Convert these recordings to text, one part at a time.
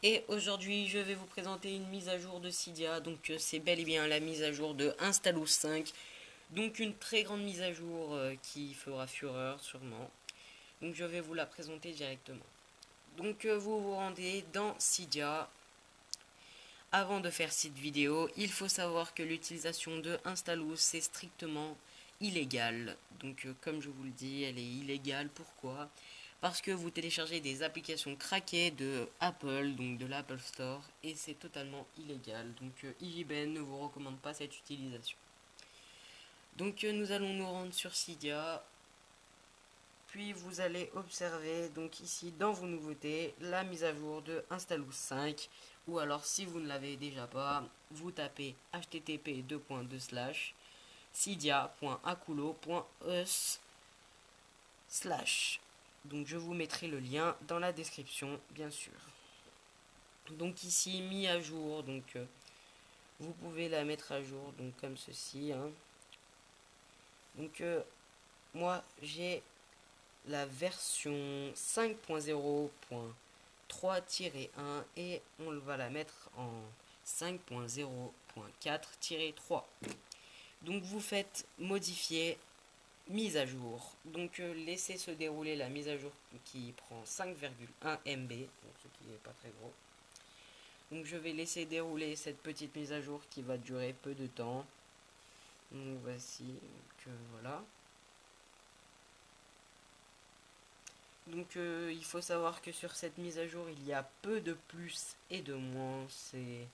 Et aujourd'hui je vais vous présenter une mise à jour de Cydia. Donc c'est bel et bien la mise à jour de Installous 5. Donc une très grande mise à jour qui fera fureur sûrement. Donc je vais vous la présenter directement. Donc vous vous rendez dans Cydia. Avant de faire cette vidéo, il faut savoir que l'utilisation de Installous c'est strictement illégal. Donc comme je vous le dis, elle est illégale. Pourquoi ? Parce que vous téléchargez des applications craquées de Apple, donc de l'Apple Store, et c'est totalement illégal. Donc IJBN ne vous recommande pas cette utilisation. Donc nous allons nous rendre sur Cydia. Puis vous allez observer donc ici dans vos nouveautés la mise à jour de Installous 5. Ou alors si vous ne l'avez déjà pas, vous tapez http://cydia.akulo.us/. Donc je vous mettrai le lien dans la description bien sûr. Donc ici mis à jour, donc vous pouvez la mettre à jour donc comme ceci hein. Donc moi j'ai la version 5.0.3-1 et on va la mettre en 5.0.4-3. donc vous faites modifier mise à jour. Donc laissez se dérouler la mise à jour qui prend 5,1 MB, donc ce qui n'est pas très gros. Donc je vais laisser dérouler cette petite mise à jour qui va durer peu de temps. Donc voici, donc voilà. Donc il faut savoir que sur cette mise à jour il y a peu de plus et de moins. C'est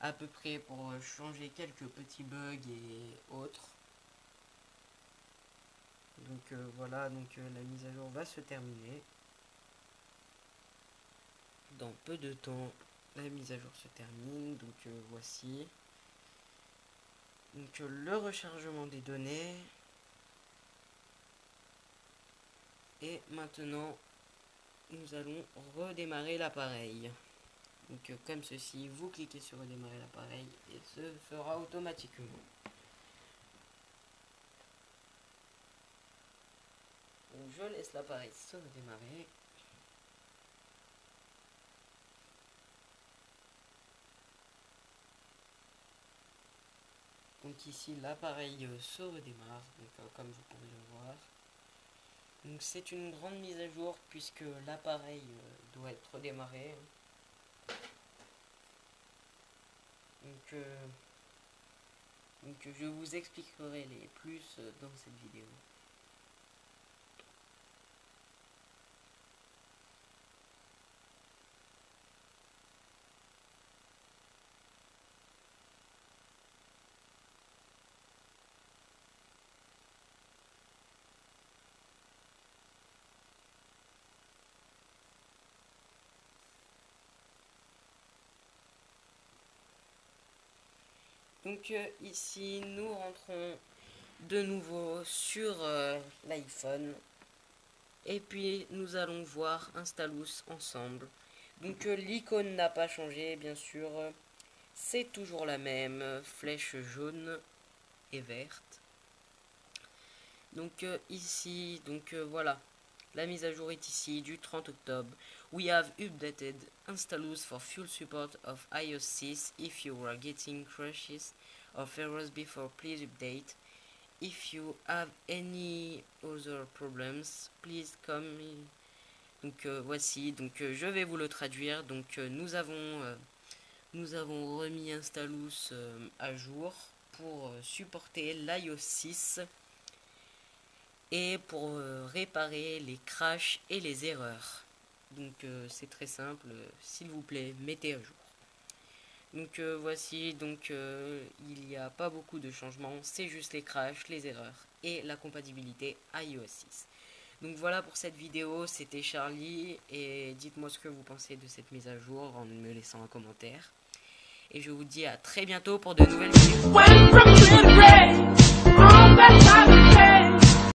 à peu près pour changer quelques petits bugs et autres. Donc voilà, donc la mise à jour va se terminer. Dans peu de temps, la mise à jour se termine. Donc voici. Donc le rechargement des données. Et maintenant, nous allons redémarrer l'appareil. Donc comme ceci, vous cliquez sur redémarrer l'appareil et ce fera automatiquement. Donc je laisse l'appareil se redémarrer. Donc ici l'appareil se redémarre, donc, comme vous pouvez le voir. Donc c'est une grande mise à jour puisque l'appareil doit être redémarré. Donc je vous expliquerai les plus dans cette vidéo. Donc ici nous rentrons de nouveau sur l'iPhone et puis nous allons voir Installous ensemble. Donc l'icône n'a pas changé bien sûr, c'est toujours la même, flèche jaune et verte. Donc ici, donc voilà, la mise à jour est ici du 30 octobre. We have updated Installous for full support of iOS 6. If you are getting crashes or errors before, please update. If you have any other problems, please come in. Donc voici, donc je vais vous le traduire. Donc nous avons remis Installous à jour pour supporter l'iOS 6 et pour réparer les crashs et les erreurs. Donc c'est très simple, s'il vous plaît, mettez à jour. Donc voici, donc il n'y a pas beaucoup de changements, c'est juste les crashs, les erreurs et la compatibilité iOS 6. Donc voilà pour cette vidéo, c'était Charlie et dites-moi ce que vous pensez de cette mise à jour en me laissant un commentaire. Et je vous dis à très bientôt pour de nouvelles vidéos.